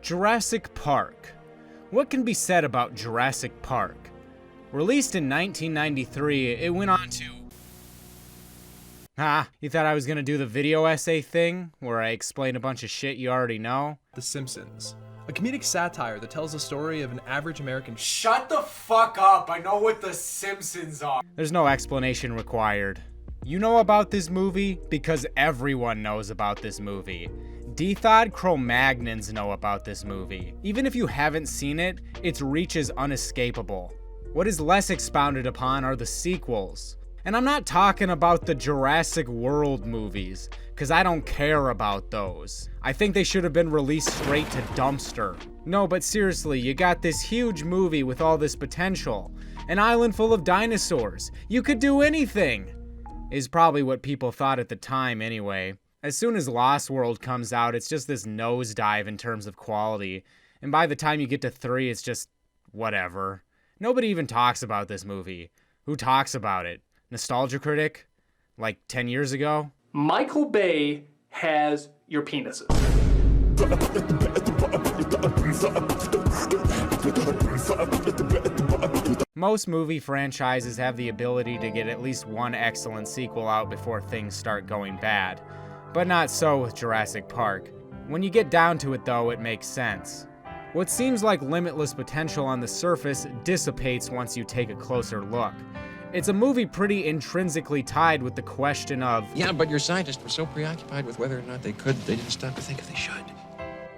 Jurassic Park. What can be said about Jurassic Park? Released in 1993, it went on to... You thought I was gonna do the video essay thing, where I explain a bunch of shit you already know? The Simpsons. A comedic satire that tells the story of an average American... Shut the fuck up, I know what The Simpsons are. There's no explanation required. You know about this movie because everyone knows about this movie. Dethod Cro-Magnons know about this movie. Even if you haven't seen it, its reach is unescapable. What is less expounded upon are the sequels. And I'm not talking about the Jurassic World movies, because I don't care about those. I think they should have been released straight to dumpster. No, but seriously, you got this huge movie with all this potential. An island full of dinosaurs. You could do anything. Is probably what people thought at the time anyway. As soon as Lost World comes out, it's just this nosedive in terms of quality. And by the time you get to 3, it's just whatever. Nobody even talks about this movie. Who talks about it? Nostalgia Critic? Like 10 years ago? Michael Bay has your penises. Most movie franchises have the ability to get at least one excellent sequel out before things start going bad. But not so with Jurassic Park. When you get down to it though, it makes sense. What seems like limitless potential on the surface dissipates once you take a closer look. It's a movie pretty intrinsically tied with the question of... Yeah, but your scientists were so preoccupied with whether or not they could, they didn't stop to think if they should.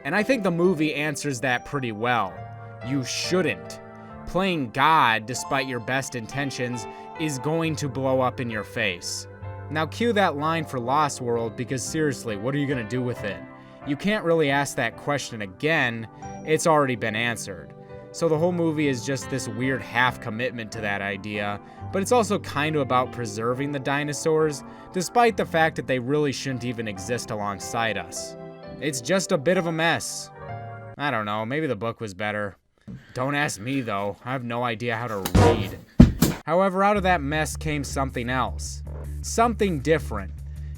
And I think the movie answers that pretty well. You shouldn't. Playing God, despite your best intentions, is going to blow up in your face. Now cue that line for Lost World, because seriously, what are you gonna do with it? You can't really ask that question again, it's already been answered. So the whole movie is just this weird half commitment to that idea, but it's also kind of about preserving the dinosaurs, despite the fact that they really shouldn't even exist alongside us. It's just a bit of a mess. I don't know, maybe the book was better. Don't ask me though, I have no idea how to read. However, out of that mess came something else. Something different,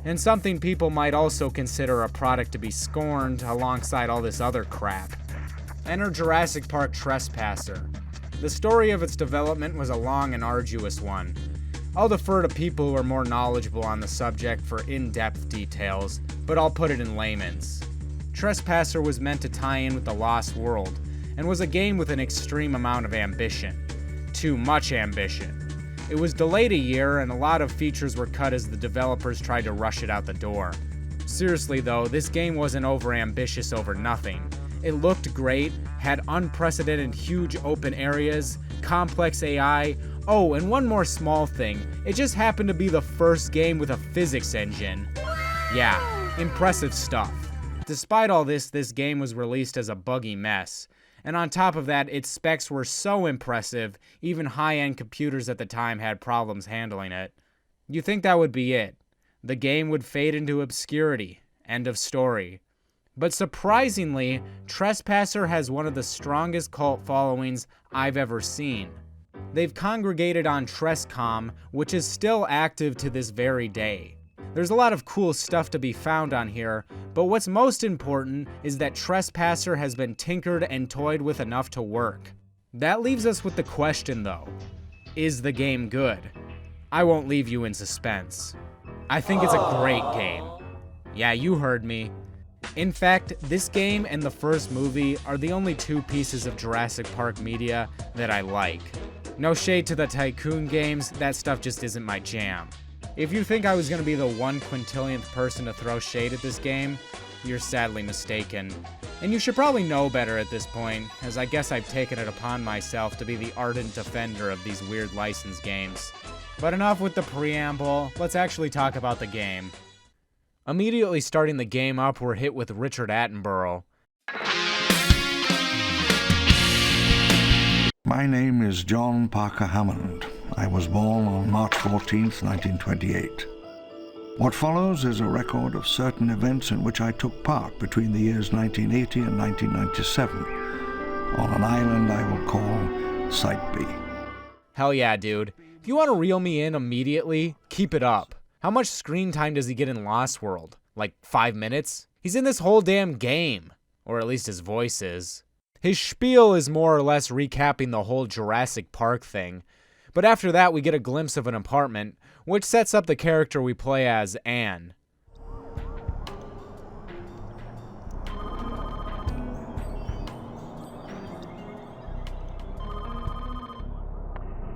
and something people might also consider a product to be scorned alongside all this other crap. Enter Jurassic Park Trespasser. The story of its development was a long and arduous one. I'll defer to people who are more knowledgeable on the subject for in-depth details, but I'll put it in layman's. Trespasser was meant to tie in with the Lost World, and was a game with an extreme amount of ambition. Too much ambition. It was delayed a year, and a lot of features were cut as the developers tried to rush it out the door. Seriously though, this game wasn't over-ambitious over nothing. It looked great, had unprecedented huge open areas, complex AI, oh, and one more small thing, it just happened to be the first game with a physics engine. Yeah, impressive stuff. Despite all this game was released as a buggy mess. And on top of that, its specs were so impressive, even high-end computers at the time had problems handling it. You think that would be it. The game would fade into obscurity. End of story. But surprisingly, Trespasser has one of the strongest cult followings I've ever seen. They've congregated on Trescom, which is still active to this very day. There's a lot of cool stuff to be found on here, but what's most important is that Trespasser has been tinkered and toyed with enough to work. That leaves us with the question though, is the game good? I won't leave you in suspense. I think it's a great game. Yeah, you heard me. In fact, this game and the first movie are the only two pieces of Jurassic Park media that I like. No shade to the Tycoon games, that stuff just isn't my jam. If you think I was going to be the 1/quintillionth person to throw shade at this game, you're sadly mistaken. And you should probably know better at this point, as I guess I've taken it upon myself to be the ardent defender of these weird license games. But enough with the preamble, let's actually talk about the game. Immediately starting the game up, we're hit with Richard Attenborough. My name is John Parker Hammond. I was born on March 14th, 1928. What follows is a record of certain events in which I took part between the years 1980 and 1997, on an island I will call Site B. Hell yeah, dude. If you want to reel me in immediately, keep it up. How much screen time does he get in Lost World? Like 5 minutes? He's in this whole damn game. Or at least his voice is. His spiel is more or less recapping the whole Jurassic Park thing. But after that, we get a glimpse of an apartment, which sets up the character we play as, Anne.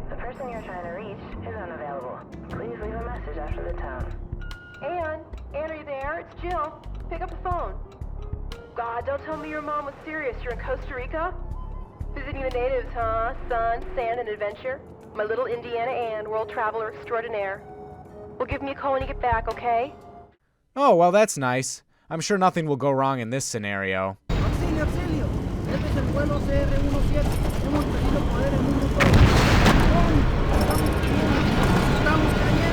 The person you're trying to reach is unavailable. Please leave a message after the tone. Anne, are you there? It's Jill. Pick up the phone. God, don't tell me your mom was serious. You're in Costa Rica? Visiting the natives, huh? Sun, sand, and adventure? My little Indiana Anne, world traveler extraordinaire. Well, give me a call when you get back, okay? Oh, well, that's nice. I'm sure nothing will go wrong in this scenario. Auxilio, auxilio. Este es el vuelo CR-17. Hemos perdido poder en mundo todo. Estamos cayendo.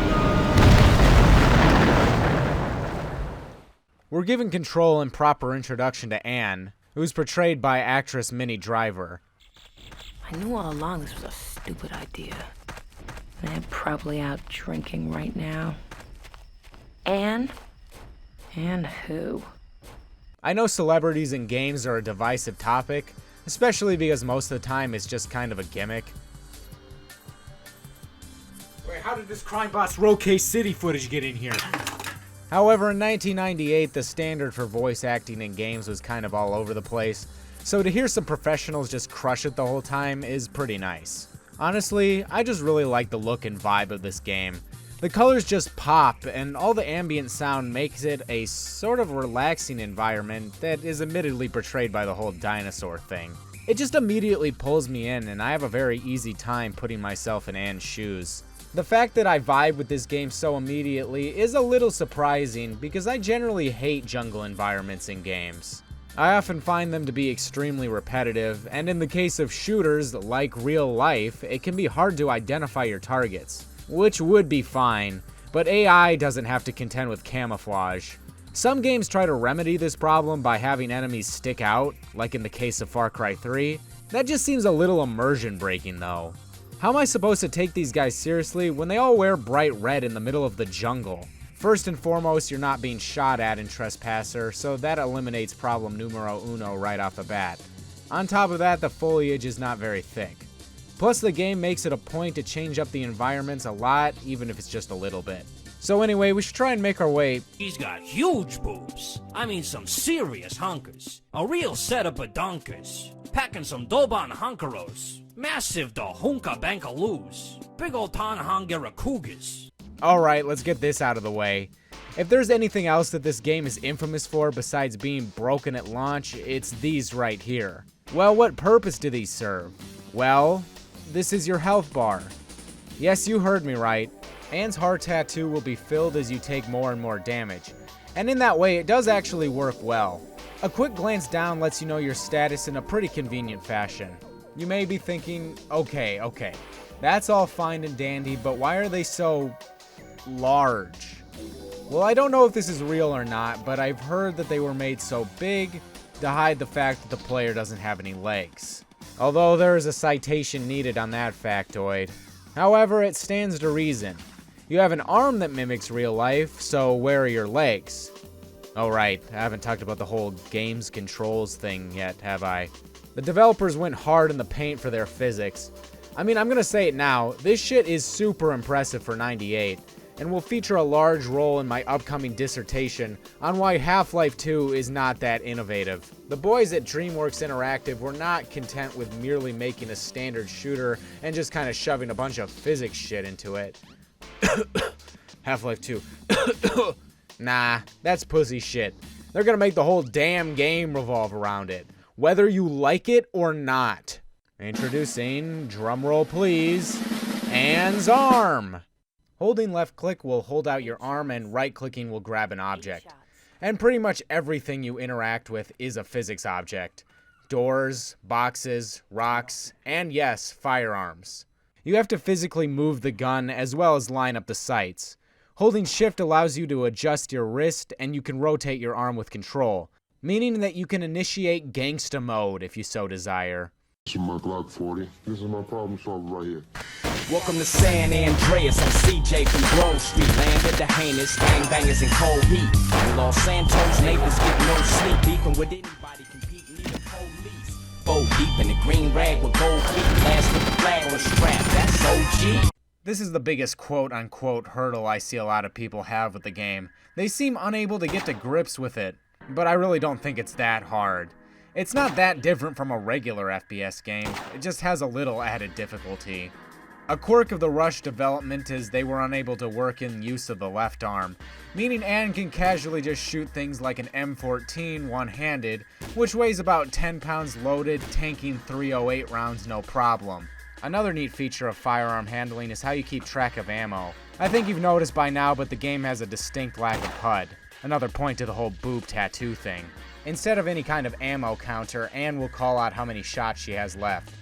We're given control and proper introduction to Anne, who's portrayed by actress Minnie Driver. I knew all along this was a stupid idea. They're probably out drinking right now. Anne? Anne who? I know celebrities in games are a divisive topic, especially because most of the time it's just kind of a gimmick. Wait, how did this crime boss Roll Case City footage get in here? However, in 1998, the standard for voice acting in games was kind of all over the place, so to hear some professionals just crush it the whole time is pretty nice. Honestly, I just really like the look and vibe of this game. The colors just pop, and all the ambient sound makes it a sort of relaxing environment that is admittedly portrayed by the whole dinosaur thing. It just immediately pulls me in, and I have a very easy time putting myself in Anne's shoes. The fact that I vibe with this game so immediately is a little surprising because I generally hate jungle environments in games. I often find them to be extremely repetitive, and in the case of shooters, like real life, it can be hard to identify your targets, which would be fine, but AI doesn't have to contend with camouflage. Some games try to remedy this problem by having enemies stick out, like in the case of Far Cry 3. That just seems a little immersion breaking though. How am I supposed to take these guys seriously when they all wear bright red in the middle of the jungle? First and foremost, you're not being shot at in Trespasser, so that eliminates problem numero uno right off the bat. On top of that, the foliage is not very thick. Plus, the game makes it a point to change up the environments a lot, even if it's just a little bit. So anyway, we should try and make our way. He's got huge boobs. I mean some serious hunkers. A real setup of dunkers. Packing some Doban hunkeros. Massive da hunka bankaloos. Big old Tanhangera cougars. Alright, let's get this out of the way. If there's anything else that this game is infamous for besides being broken at launch, it's these right here. Well, what purpose do these serve? Well, this is your health bar. Yes, you heard me right. Anne's heart tattoo will be filled as you take more and more damage. And in that way, it does actually work well. A quick glance down lets you know your status in a pretty convenient fashion. You may be thinking, okay, that's all fine and dandy, but why are they so large? Well, I don't know if this is real or not, but I've heard that they were made so big to hide the fact that the player doesn't have any legs. Although there is a citation needed on that factoid. However, it stands to reason. You have an arm that mimics real life, so where are your legs? Oh right, I haven't talked about the whole game's controls thing yet, have I? The developers went hard in the paint for their physics. I mean, I'm gonna say it now, this shit is super impressive for 98, and will feature a large role in my upcoming dissertation on why Half-Life 2 is not that innovative. The boys at DreamWorks Interactive were not content with merely making a standard shooter and just kind of shoving a bunch of physics shit into it. Half-Life 2. Nah, that's pussy shit. They're gonna make the whole damn game revolve around it, whether you like it or not. Introducing, drumroll please, Anne's arm. Holding left click will hold out your arm and right clicking will grab an object. And pretty much everything you interact with is a physics object. Doors, boxes, rocks, and yes, firearms. You have to physically move the gun as well as line up the sights. Holding shift allows you to adjust your wrist and you can rotate your arm with control, meaning that you can initiate gangsta mode if you so desire. This is my Glock 40. This is my problem solver right here. Welcome to San Andreas. I'm CJ from Grove Street. Landed the heinous gangbangers in cold heat. In Los Santos, neighbors get no sleep. Beefing with anybody competing. Four deep in the green rag with gold feet, last with the flag on the strap, that's OG. This is the biggest quote-unquote hurdle I see a lot of people have with the game. They seem unable to get to grips with it, but I really don't think it's that hard. It's not that different from a regular FPS game, it just has a little added difficulty. A quirk of the Rush development is they were unable to work in use of the left arm, meaning Anne can casually just shoot things like an M14 one-handed, which weighs about 10 pounds loaded, tanking 308 rounds no problem. Another neat feature of firearm handling is how you keep track of ammo. I think you've noticed by now, but the game has a distinct lack of HUD. Another point to the whole boob tattoo thing. Instead of any kind of ammo counter, Anne will call out how many shots she has left.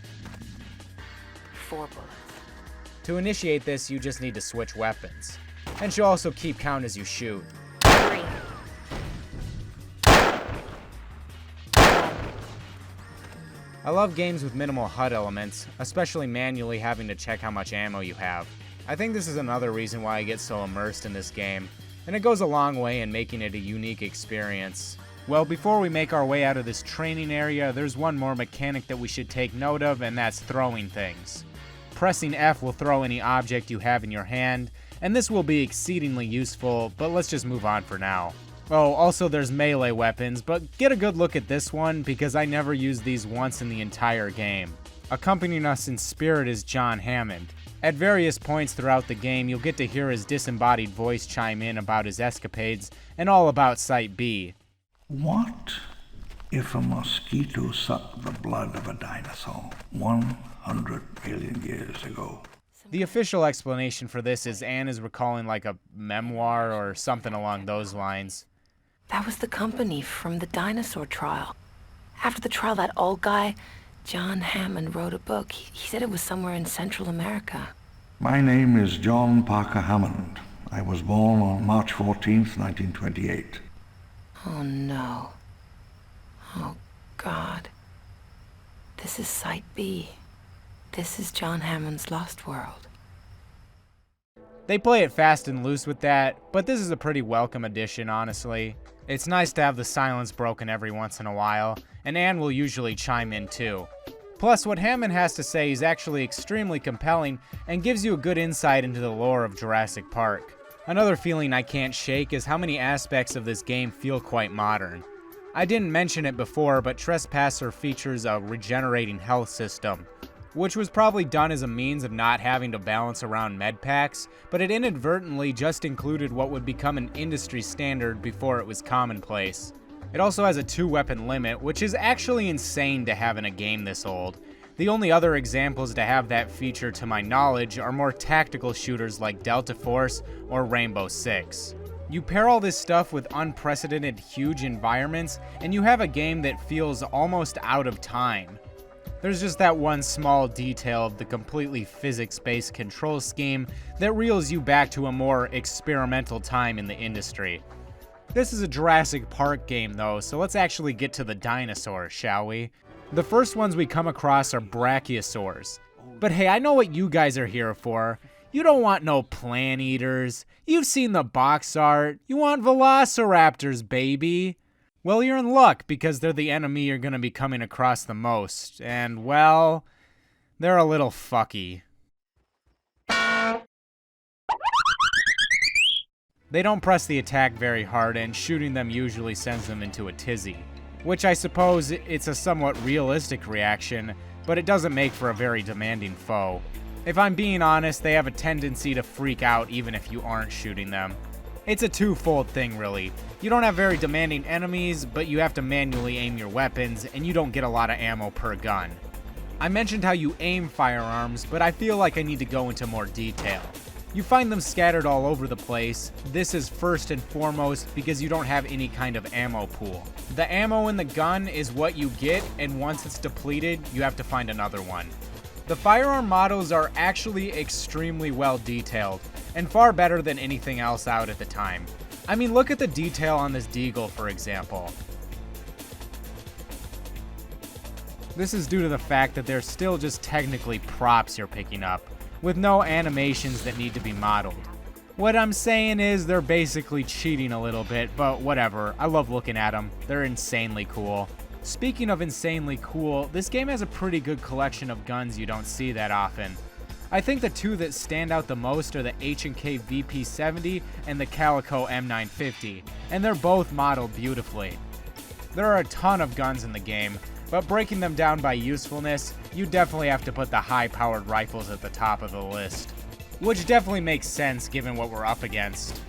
4 bullets. To initiate this, you just need to switch weapons. And she'll also keep count as you shoot. 3. I love games with minimal HUD elements, especially manually having to check how much ammo you have. I think this is another reason why I get so immersed in this game, and it goes a long way in making it a unique experience. Well, before we make our way out of this training area, there's one more mechanic that we should take note of, and that's throwing things. Pressing F will throw any object you have in your hand, and this will be exceedingly useful, but let's just move on for now. Oh, also there's melee weapons, but get a good look at this one because I never used these once in the entire game. Accompanying us in spirit is John Hammond. At various points throughout the game, you'll get to hear his disembodied voice chime in about his escapades and all about Site B. What if a mosquito sucked the blood of a dinosaur 100 million years ago? The official explanation for this is Anne is recalling like a memoir or something along those lines. That was the company from the dinosaur trial. After the trial, that old guy, John Hammond, wrote a book. He said it was somewhere in Central America. My name is John Parker Hammond. I was born on March 14th, 1928. Oh no. Oh God. This is Site B. This is John Hammond's Lost World. They play it fast and loose with that, but this is a pretty welcome addition, honestly. It's nice to have the silence broken every once in a while, and Anne will usually chime in too. Plus, what Hammond has to say is actually extremely compelling and gives you a good insight into the lore of Jurassic Park. Another feeling I can't shake is how many aspects of this game feel quite modern. I didn't mention it before, but Trespasser features a regenerating health system, which was probably done as a means of not having to balance around med packs, but it inadvertently just included what would become an industry standard before it was commonplace. It also has a 2-weapon limit, which is actually insane to have in a game this old. The only other examples to have that feature to my knowledge are more tactical shooters like Delta Force or Rainbow Six. You pair all this stuff with unprecedented huge environments, and you have a game that feels almost out of time. There's just that one small detail of the completely physics-based control scheme that reels you back to a more experimental time in the industry. This is a Jurassic Park game though, so let's actually get to the dinosaurs, shall we? The first ones we come across are brachiosaurs. But hey, I know what you guys are here for. You don't want no plant eaters. You've seen the box art. You want velociraptors, baby. Well, you're in luck because they're the enemy you're going to be coming across the most. And, well, they're a little fucky. They don't press the attack very hard, and shooting them usually sends them into a tizzy. Which I suppose it's a somewhat realistic reaction, but it doesn't make for a very demanding foe. If I'm being honest, they have a tendency to freak out even if you aren't shooting them. It's a twofold thing, really. You don't have very demanding enemies, but you have to manually aim your weapons, and you don't get a lot of ammo per gun. I mentioned how you aim firearms, but I feel like I need to go into more detail. You find them scattered all over the place. This is first and foremost because you don't have any kind of ammo pool. The ammo in the gun is what you get, and once it's depleted, you have to find another one. The firearm models are actually extremely well detailed, and far better than anything else out at the time. I mean, look at the detail on this Deagle, for example. This is due to the fact that they're still just technically props you're picking up, with no animations that need to be modeled. What I'm saying is they're basically cheating a little bit, but whatever. I love looking at them. They're insanely cool. Speaking of insanely cool, this game has a pretty good collection of guns you don't see that often. I think the two that stand out the most are the H&K VP70 and the Calico M950, and they're both modeled beautifully. There are a ton of guns in the game, but breaking them down by usefulness, you definitely have to put the high-powered rifles at the top of the list, which definitely makes sense given what we're up against.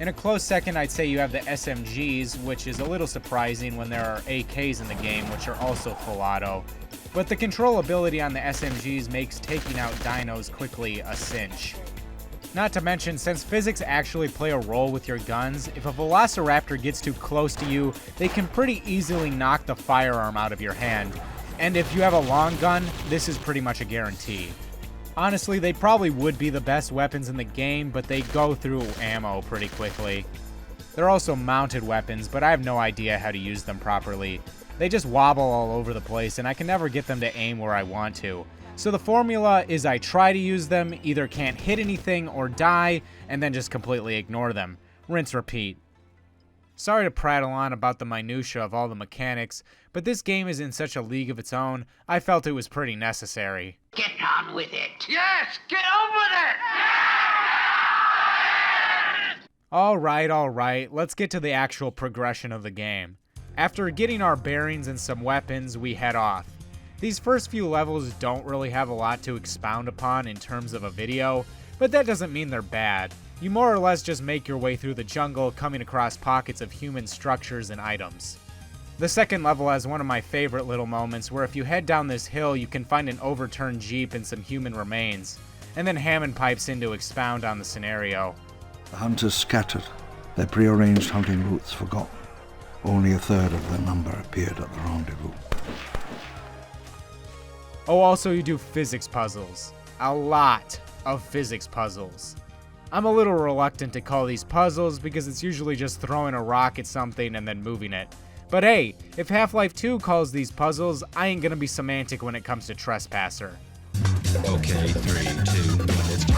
In a close second, I'd say you have the SMGs, which is a little surprising when there are AKs in the game, which are also full auto. But the controllability on the SMGs makes taking out dinos quickly a cinch. Not to mention, since physics actually play a role with your guns, if a velociraptor gets too close to you, they can pretty easily knock the firearm out of your hand. And if you have a long gun, this is pretty much a guarantee. Honestly, they probably would be the best weapons in the game, but they go through ammo pretty quickly. They're also mounted weapons, but I have no idea how to use them properly. They just wobble all over the place, and I can never get them to aim where I want to. So the formula is I try to use them, either can't hit anything or die, and then just completely ignore them. Rinse, repeat. Sorry to prattle on about the minutia of all the mechanics, but this game is in such a league of its own, I felt it was pretty necessary. Get on with it! Yes! Get on with it! Alright, let's get to the actual progression of the game. After getting our bearings and some weapons, we head off. These first few levels don't really have a lot to expound upon in terms of a video, but that doesn't mean they're bad. You more or less just make your way through the jungle, coming across pockets of human structures and items. The second level has one of my favorite little moments where if you head down this hill, you can find an overturned Jeep and some human remains, and then Hammond pipes in to expound on the scenario. The hunters scattered, their prearranged hunting routes forgotten. Only a third of their number appeared at the rendezvous. Oh, also you do physics puzzles. A lot of physics puzzles. I'm a little reluctant to call these puzzles because it's usually just throwing a rock at something and then moving it. But hey, if Half-Life 2 calls these puzzles, I ain't gonna be semantic when it comes to Trespasser. Okay, 3, 2, 1, let's go.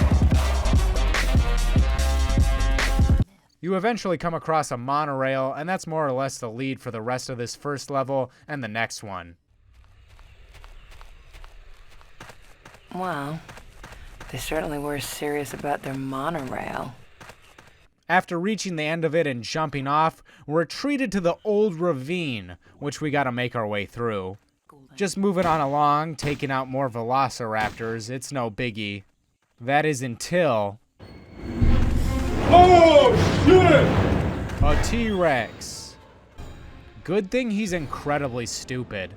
You eventually come across a monorail, and that's more or less the lead for the rest of this first level and the next one. Well, they certainly were serious about their monorail. After reaching the end of it and jumping off, we're treated to the old ravine, which we gotta make our way through. Just moving on along, taking out more velociraptors, it's no biggie. That is until... Oh, shit! A T-Rex. Good thing he's incredibly stupid.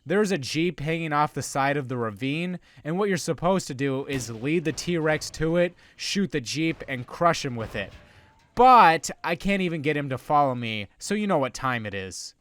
There's a Jeep hanging off the side of the ravine, and what you're supposed to do is lead the T-Rex to it, shoot the Jeep, and crush him with it. But I can't even get him to follow me, so you know what time it is.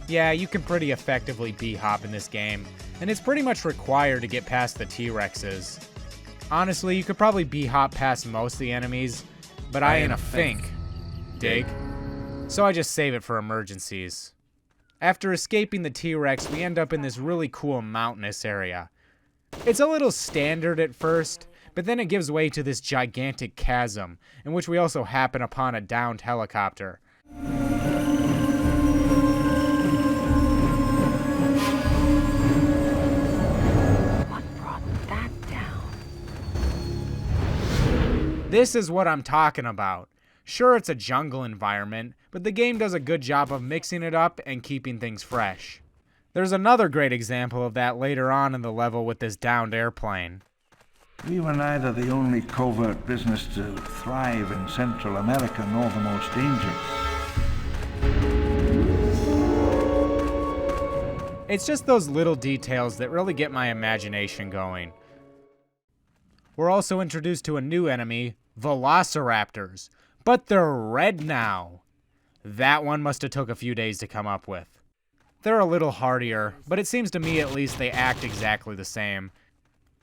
Yeah, you can pretty effectively B-hop in this game, and it's pretty much required to get past the T-Rexes. Honestly, you could probably B-hop past most of the enemies, but I ain't a fink. Dig? So I just save it for emergencies. After escaping the T-Rex, we end up in this really cool mountainous area. It's a little standard at first, but then it gives way to this gigantic chasm, in which we also happen upon a downed helicopter. This is what I'm talking about. Sure, it's a jungle environment, but the game does a good job of mixing it up and keeping things fresh. There's another great example of that later on in the level with this downed airplane. We were neither the only covert business to thrive in Central America nor the most dangerous. It's just those little details that really get my imagination going. We're also introduced to a new enemy, velociraptors, but they're red now. That one must have took a few days to come up with. They're a little hardier, but it seems to me at least they act exactly the same.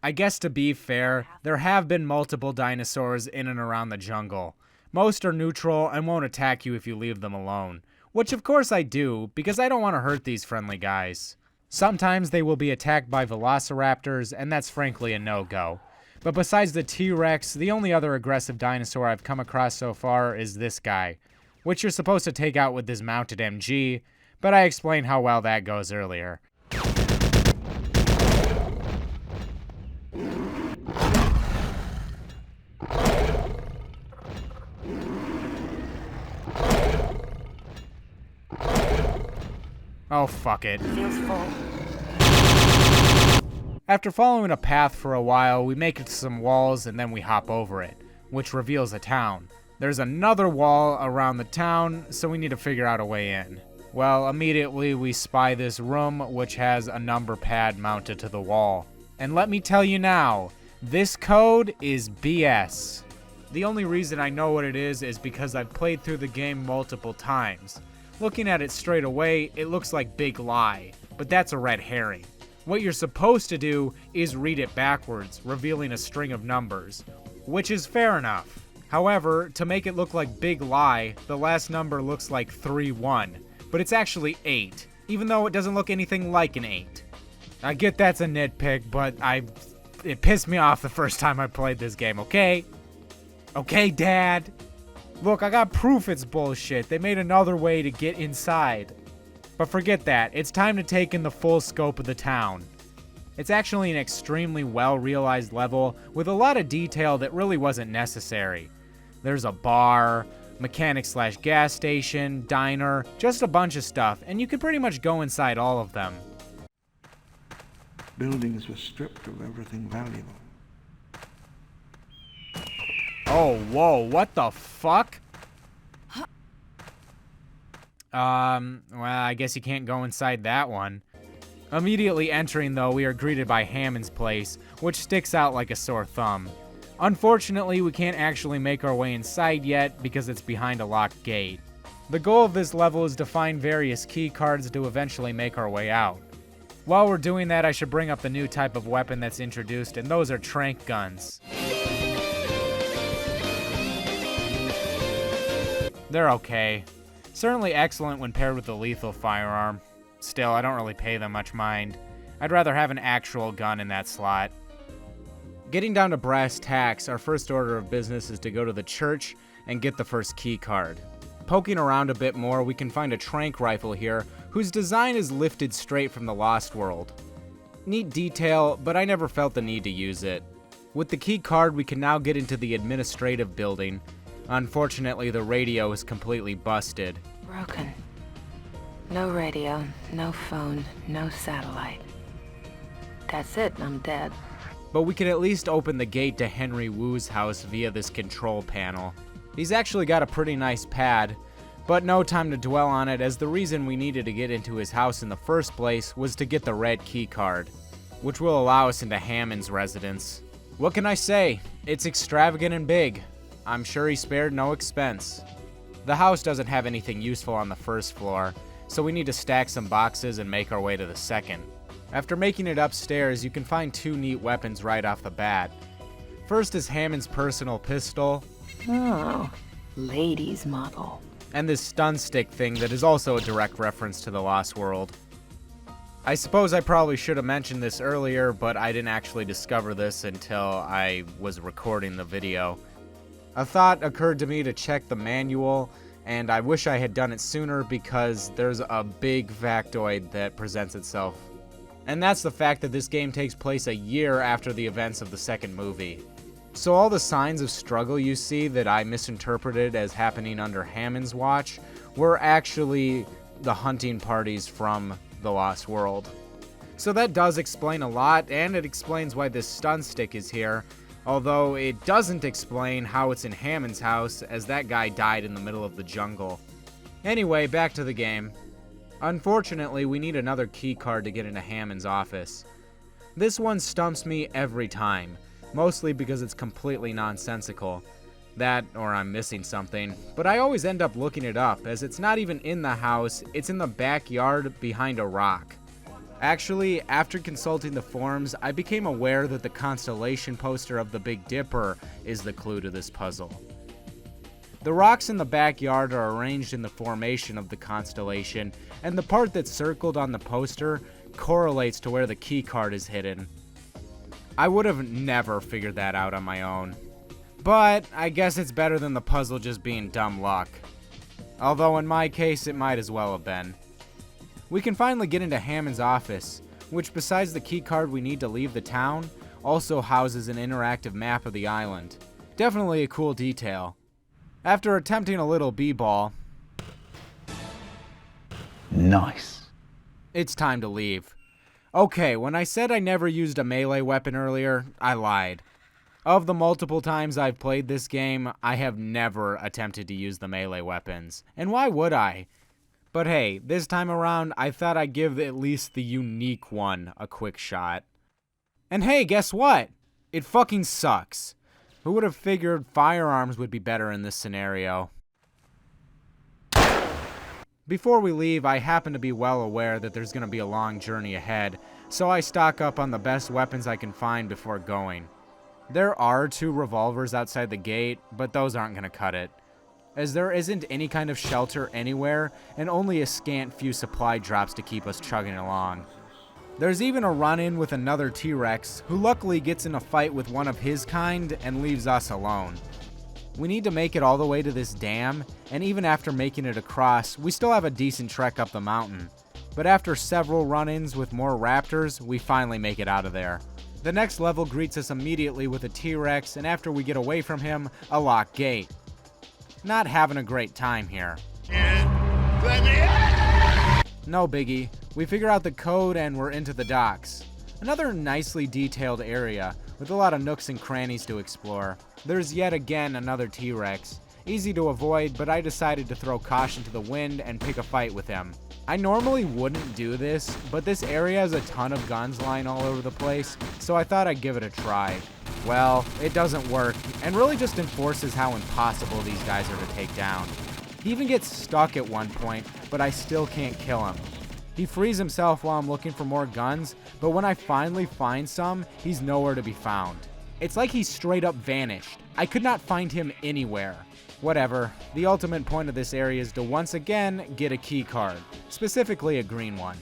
I guess to be fair, there have been multiple dinosaurs in and around the jungle, Most are neutral and won't attack you if you leave them alone, which of course I do, because I don't want to hurt these friendly guys. Sometimes they will be attacked by velociraptors, and that's frankly a no-go. But besides the T-Rex, the only other aggressive dinosaur I've come across so far is this guy, which you're supposed to take out with this mounted MG, but I explained how well that goes earlier. Oh, fuck it. Feels full. After following a path for a while, we make it to some walls and then we hop over it, which reveals a town. There's another wall around the town, so we need to figure out a way in. Well, immediately we spy this room, which has a number pad mounted to the wall. And let me tell you now, this code is BS. The only reason I know what it is because I've played through the game multiple times. Looking at it straight away, it looks like Big Lie, but that's a red herring. What you're supposed to do is read it backwards, revealing a string of numbers, which is fair enough. However, to make it look like Big Lie, the last number looks like 3-1, but it's actually 8, even though it doesn't look anything like an 8. I get that's a nitpick, but it pissed me off the first time I played this game, okay? Okay, Dad? Look, I got proof it's bullshit. They made another way to get inside. But forget that, it's time to take in the full scope of the town. It's actually an extremely well-realized level with a lot of detail that really wasn't necessary. There's a bar, mechanic/gas station, diner, just a bunch of stuff, and you can pretty much go inside all of them. Buildings were stripped of everything valuable. Oh, whoa, what the fuck? Well, I guess you can't go inside that one. Immediately entering, though, we are greeted by Hammond's place, which sticks out like a sore thumb. Unfortunately, we can't actually make our way inside yet because it's behind a locked gate. The goal of this level is to find various key cards to eventually make our way out. While we're doing that, I should bring up the new type of weapon that's introduced, and those are tranq guns. They're okay. Certainly excellent when paired with a lethal firearm. Still, I don't really pay them much mind. I'd rather have an actual gun in that slot. Getting down to brass tacks, our first order of business is to go to the church and get the first key card. Poking around a bit more, we can find a tranq rifle here, whose design is lifted straight from the Lost World. Neat detail, but I never felt the need to use it. With the key card, we can now get into the administrative building. Unfortunately, the radio is completely busted. Broken. No radio, no phone, no satellite. That's it, I'm dead. But we can at least open the gate to Henry Wu's house via this control panel. He's actually got a pretty nice pad, but no time to dwell on it, as the reason we needed to get into his house in the first place was to get the red key card, which will allow us into Hammond's residence. What can I say? It's extravagant and big. I'm sure he spared no expense. The house doesn't have anything useful on the first floor, so we need to stack some boxes and make our way to the second. After making it upstairs, you can find two neat weapons right off the bat. First is Hammond's personal pistol. Oh, ladies model. And this stun stick thing that is also a direct reference to the Lost World. I suppose I probably should have mentioned this earlier, but I didn't actually discover this until I was recording the video. A thought occurred to me to check the manual, and I wish I had done it sooner because there's a big factoid that presents itself. And that's the fact that this game takes place a year after the events of the second movie. So all the signs of struggle you see that I misinterpreted as happening under Hammond's watch were actually the hunting parties from the Lost World. So that does explain a lot, and it explains why this stun stick is here, although it doesn't explain how it's in Hammond's house, as that guy died in the middle of the jungle. Anyway, back to the game. Unfortunately, we need another key card to get into Hammond's office. This one stumps me every time, mostly because it's completely nonsensical. That, or I'm missing something, but I always end up looking it up, as it's not even in the house, it's in the backyard behind a rock. Actually, after consulting the forums, I became aware that the constellation poster of the Big Dipper is the clue to this puzzle. The rocks in the backyard are arranged in the formation of the constellation, and the part that's circled on the poster correlates to where the key card is hidden. I would have never figured that out on my own. But I guess it's better than the puzzle just being dumb luck. Although in my case, it might as well have been. We can finally get into Hammond's office, which besides the key card we need to leave the town, also houses an interactive map of the island. Definitely a cool detail. After attempting a little b-ball, nice. It's time to leave. Okay, when I said I never used a melee weapon earlier, I lied. Of the multiple times I've played this game, I have never attempted to use the melee weapons. And why would I? But hey, this time around, I thought I'd give at least the unique one a quick shot. And hey, guess what? It fucking sucks. Who would have figured firearms would be better in this scenario? Before we leave, I happen to be well aware that there's going to be a long journey ahead, so I stock up on the best weapons I can find before going. There are 2 revolvers outside the gate, but those aren't going to cut it, as there isn't any kind of shelter anywhere and only a scant few supply drops to keep us chugging along. There's even a run-in with another T-Rex, who luckily gets in a fight with one of his kind and leaves us alone. We need to make it all the way to this dam, and even after making it across, we still have a decent trek up the mountain. But after several run-ins with more raptors, we finally make it out of there. The next level greets us immediately with a T-Rex, and after we get away from him, a locked gate. Not having a great time here. No biggie. We figure out the code and we're into the docks. Another nicely detailed area, with a lot of nooks and crannies to explore. There's yet again another T-Rex. Easy to avoid, but I decided to throw caution to the wind and pick a fight with him. I normally wouldn't do this, but this area has a ton of guns lying all over the place, so I thought I'd give it a try. Well, it doesn't work, and really just enforces how impossible these guys are to take down. He even gets stuck at one point, but I still can't kill him. He frees himself while I'm looking for more guns, but when I finally find some, he's nowhere to be found. It's like he straight up vanished. I could not find him anywhere. Whatever, the ultimate point of this area is to once again get a key card, specifically a green one.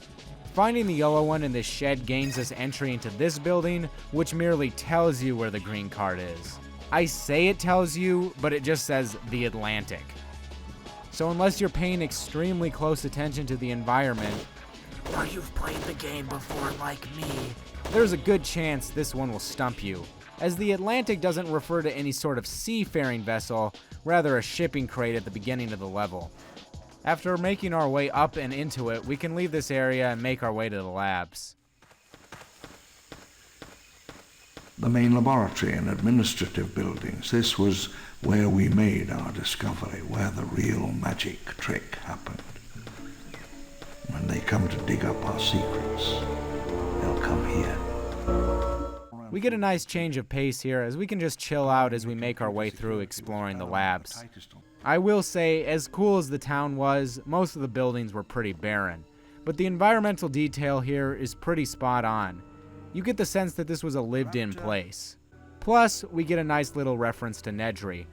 Finding the yellow one in this shed gains us entry into this building, which merely tells you where the green card is. I say it tells you, but it just says the Atlantic. So unless you're paying extremely close attention to the environment, or you've played the game before like me, there's a good chance this one will stump you, as the Atlantic doesn't refer to any sort of seafaring vessel, rather a shipping crate at the beginning of the level. After making our way up and into it, we can leave this area and make our way to the labs. The main laboratory and administrative buildings. This was where we made our discovery, where the real magic trick happened. When they come to dig up our secrets, they'll come here. We get a nice change of pace here, as we can just chill out as we make our way through exploring the labs. I will say, as cool as the town was, most of the buildings were pretty barren, but the environmental detail here is pretty spot on. You get the sense that this was a lived-in place. Plus, we get a nice little reference to Nedry.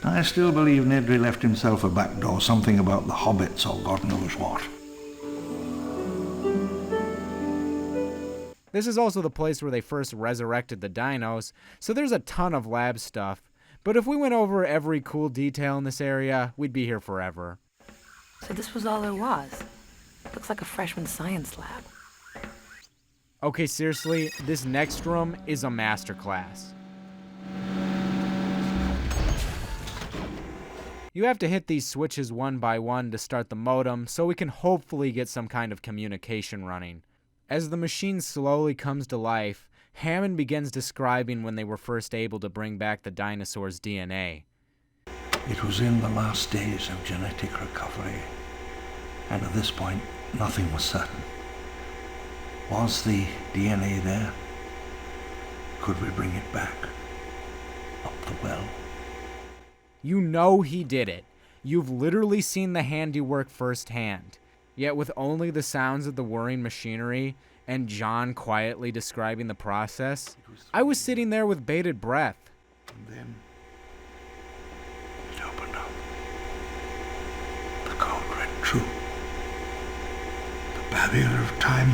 I still believe Nedry left himself a back door, something about the hobbits or God knows what. This is also the place where they first resurrected the dinos, so there's a ton of lab stuff. But if we went over every cool detail in this area, we'd be here forever. So this was all there was. Looks like a freshman science lab. Okay, seriously, this next room is a masterclass. You have to hit these switches one by one to start the modem, so we can hopefully get some kind of communication running. As the machine slowly comes to life, Hammond begins describing when they were first able to bring back the dinosaur's DNA. It was in the last days of genetic recovery, and at this point, nothing was certain. Was the DNA there? Could we bring it back? Up the well? You know he did it. You've literally seen the handiwork firsthand. Yet with only the sounds of the whirring machinery and John quietly describing the process, I was sitting there with bated breath. And then it opened. barrier of time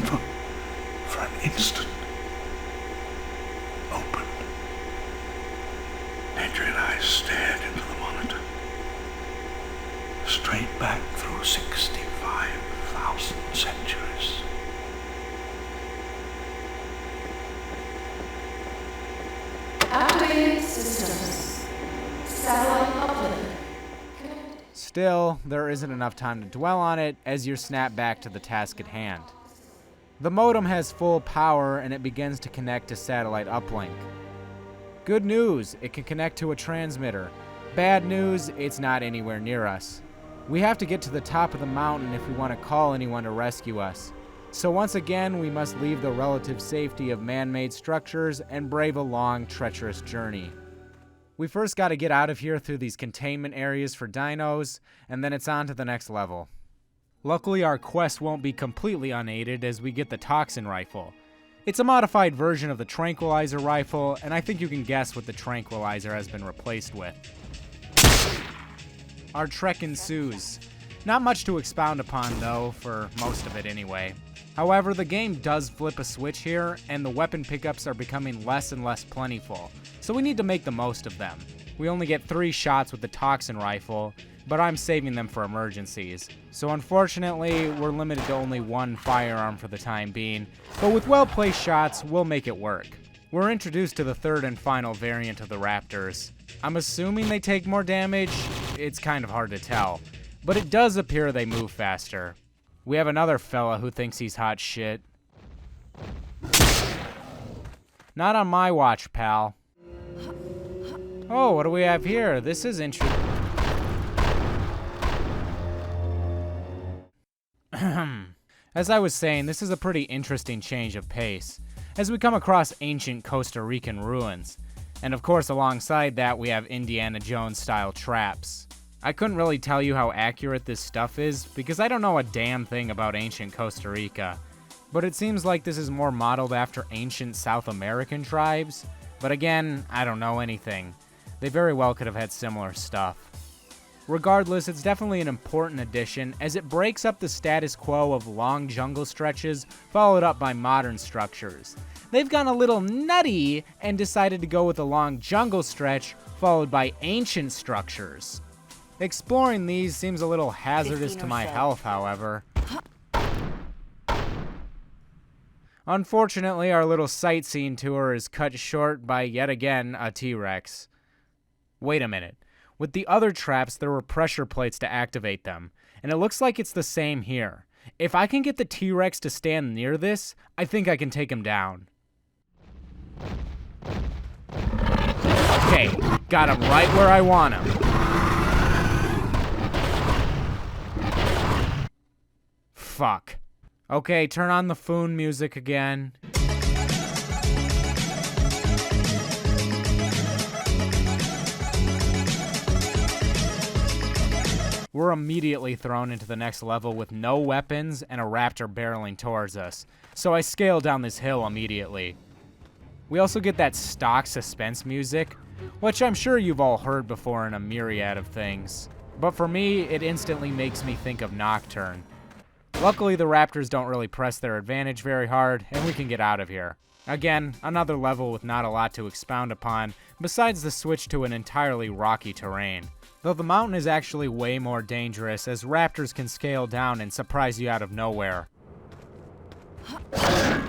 for an instant opened. Adrian and I stared into the monitor. Straight back through 65,000 centuries. Activating systems. Satellite uplink. Still, there isn't enough time to dwell on it as you're snapped back to the task at hand. The modem has full power and it begins to connect to satellite uplink. Good news, it can connect to a transmitter. Bad news, it's not anywhere near us. We have to get to the top of the mountain if we want to call anyone to rescue us. So once again, we must leave the relative safety of man-made structures and brave a long, treacherous journey. We first got to get out of here through these containment areas for dinos, and then it's on to the next level. Luckily, our quest won't be completely unaided as we get the toxin rifle. It's a modified version of the tranquilizer rifle, and I think you can guess what the tranquilizer has been replaced with. Our trek ensues. Not much to expound upon, though, for most of it anyway. However, the game does flip a switch here, and the weapon pickups are becoming less and less plentiful, so we need to make the most of them. We only get 3 shots with the toxin rifle, but I'm saving them for emergencies. So unfortunately, we're limited to only 1 firearm for the time being, but with well-placed shots, we'll make it work. We're introduced to the 3rd and final variant of the Raptors. I'm assuming they take more damage. It's kind of hard to tell, but it does appear they move faster. We have another fella who thinks he's hot shit. Not on my watch, pal. Oh, what do we have here? This is interesting. As I was saying, this is a pretty interesting change of pace, as we come across ancient Costa Rican ruins. And of course, alongside that, we have Indiana Jones-style traps. I couldn't really tell you how accurate this stuff is, because I don't know a damn thing about ancient Costa Rica. But it seems like this is more modeled after ancient South American tribes. But again, I don't know anything. They very well could have had similar stuff. Regardless, it's definitely an important addition, as it breaks up the status quo of long jungle stretches, followed up by modern structures. They've gone a little nutty and decided to go with a long jungle stretch, followed by ancient structures. Exploring these seems a little hazardous to my health, however. Unfortunately, our little sightseeing tour is cut short by, yet again, a T-Rex. Wait a minute. With the other traps, there were pressure plates to activate them, and it looks like it's the same here. If I can get the T-Rex to stand near this, I think I can take him down. Okay, got him right where I want him. Fuck. Okay, turn on the Foon music again. We're immediately thrown into the next level with no weapons and a raptor barreling towards us, so I scale down this hill immediately. We also get that stock suspense music, which I'm sure you've all heard before in a myriad of things. But for me, it instantly makes me think of Nocturne. Luckily, the raptors don't really press their advantage very hard, and we can get out of here. Again, another level with not a lot to expound upon, besides the switch to an entirely rocky terrain. Though the mountain is actually way more dangerous, as raptors can scale down and surprise you out of nowhere. Clever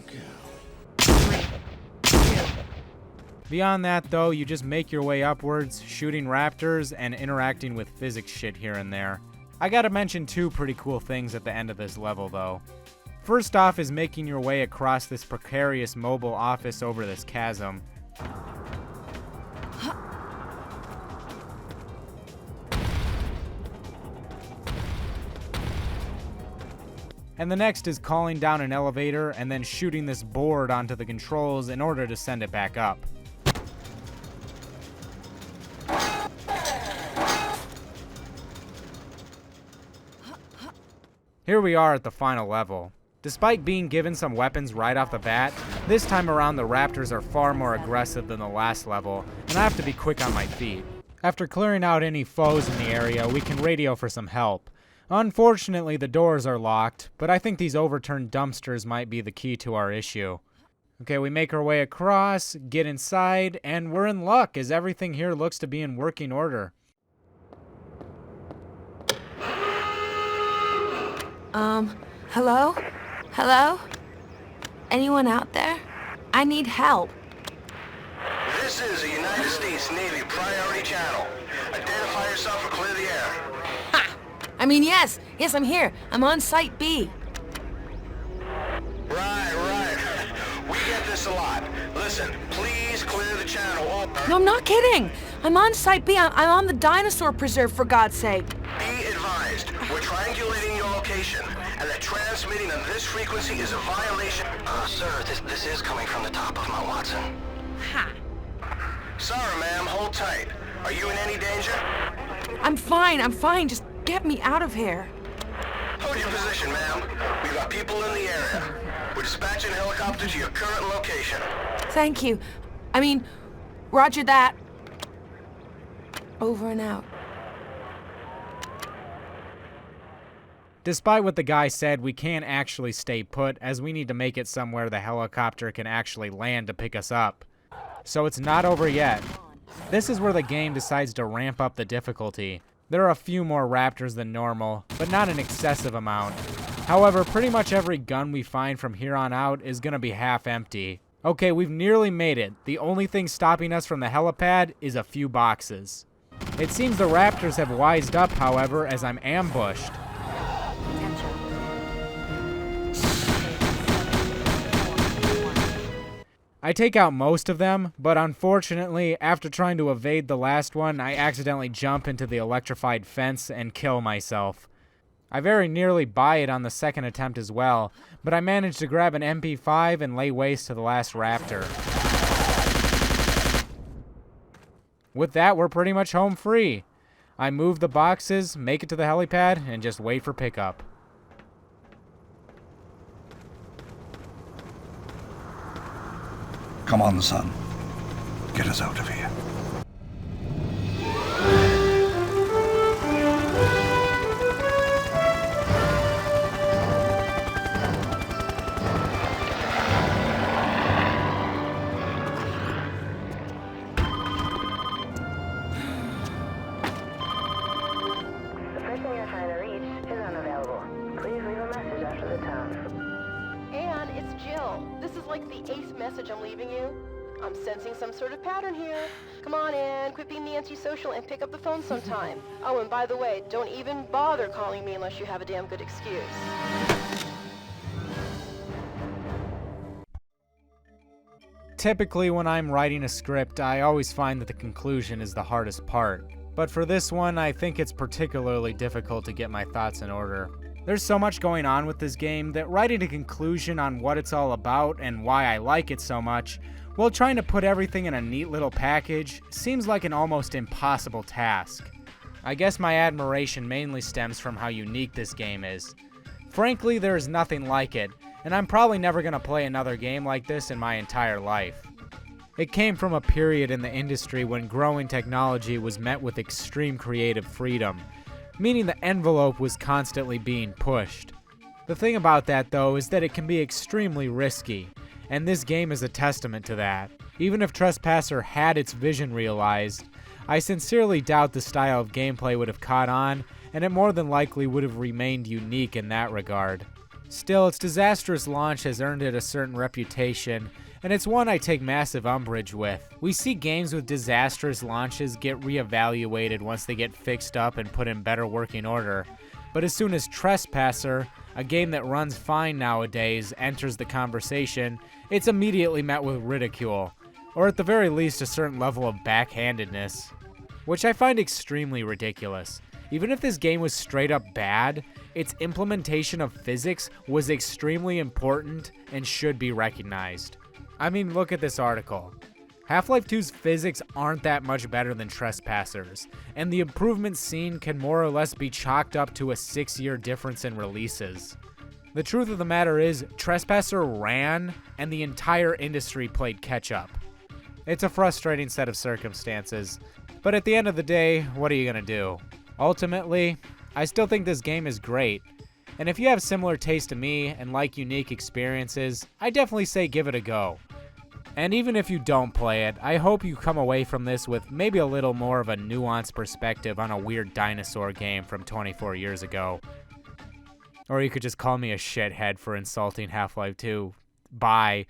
girl. Beyond that, though, you just make your way upwards, shooting raptors and interacting with physics shit here and there. I gotta mention 2 pretty cool things at the end of this level, though. First off is making your way across this precarious mobile office over this chasm. And the next is calling down an elevator and then shooting this board onto the controls in order to send it back up. Here we are at the final level. Despite being given some weapons right off the bat, this time around the raptors are far more aggressive than the last level, and I have to be quick on my feet. After clearing out any foes in the area, we can radio for some help. Unfortunately, the doors are locked, but I think these overturned dumpsters might be the key to our issue. Okay, we make our way across, get inside, and we're in luck as everything here looks to be in working order. Hello? Hello? Anyone out there? I need help. This is a United States Navy priority channel. Identify yourself and clear the air. Ha! I mean, yes, I'm here. I'm on Site B. Right. We get this a lot. Listen, please clear the channel. No, I'm not kidding. I'm on Site B. I'm on the dinosaur preserve, for God's sake. Be advised, we're triangulating your location, and that transmitting on this frequency is a violation. Sir, this is coming from the top of Mount Watson. Ha! Sorry, ma'am, hold tight. Are you in any danger? I'm fine. Just get me out of here. Hold your position, ma'am. We've got people in the area. We're dispatching a helicopter to your current location. Thank you. I mean, roger that. Over and out. Despite what the guy said, we can't actually stay put, as we need to make it somewhere the helicopter can actually land to pick us up. So it's not over yet. This is where the game decides to ramp up the difficulty. There are a few more raptors than normal, but not an excessive amount. However, pretty much every gun we find from here on out is gonna be half empty. Okay, we've nearly made it. The only thing stopping us from the helipad is a few boxes. It seems the raptors have wised up, however, as I'm ambushed. I take out most of them, but unfortunately, after trying to evade the last one, I accidentally jump into the electrified fence and kill myself. I very nearly buy it on the second attempt as well, but I managed to grab an MP5 and lay waste to the last raptor. With that, we're pretty much home free. I move the boxes, make it to the helipad, and just wait for pickup. Come on, son. Get us out of here. The person you're trying to reach is unavailable. Please leave a message after the tone. Anne, it's Jill. This is like the 8th message I'm leaving you. I'm sensing some sort of pattern here. Come on, Anne, quit being the antisocial and pick up the phone sometime. Oh, and by the way, don't even bother calling me unless you have a damn good excuse. Typically, when I'm writing a script, I always find that the conclusion is the hardest part. But for this one, I think it's particularly difficult to get my thoughts in order. There's so much going on with this game that writing a conclusion on what it's all about and why I like it so much, while trying to put everything in a neat little package, seems like an almost impossible task. I guess my admiration mainly stems from how unique this game is. Frankly, there is nothing like it, and I'm probably never going to play another game like this in my entire life. It came from a period in the industry when growing technology was met with extreme creative freedom, meaning the envelope was constantly being pushed. The thing about that, though, is that it can be extremely risky, and this game is a testament to that. Even if Trespasser had its vision realized, I sincerely doubt the style of gameplay would have caught on, and it more than likely would have remained unique in that regard. Still, its disastrous launch has earned it a certain reputation, and it's one I take massive umbrage with. We see games with disastrous launches get reevaluated once they get fixed up and put in better working order, but as soon as Trespasser, a game that runs fine nowadays, enters the conversation, it's immediately met with ridicule, or at the very least a certain level of backhandedness, which I find extremely ridiculous. Even if this game was straight up bad, its implementation of physics was extremely important and should be recognized. I mean, look at this article. Half-Life 2's physics aren't that much better than Trespasser's, and the improvements seen can more or less be chalked up to a 6-year difference in releases. The truth of the matter is, Trespasser ran, and the entire industry played catch-up. It's a frustrating set of circumstances, but at the end of the day, what are you gonna do? Ultimately, I still think this game is great. And if you have similar taste to me and like unique experiences, I definitely say give it a go. And even if you don't play it, I hope you come away from this with maybe a little more of a nuanced perspective on a weird dinosaur game from 24 years ago. Or you could just call me a shithead for insulting Half-Life 2. Bye.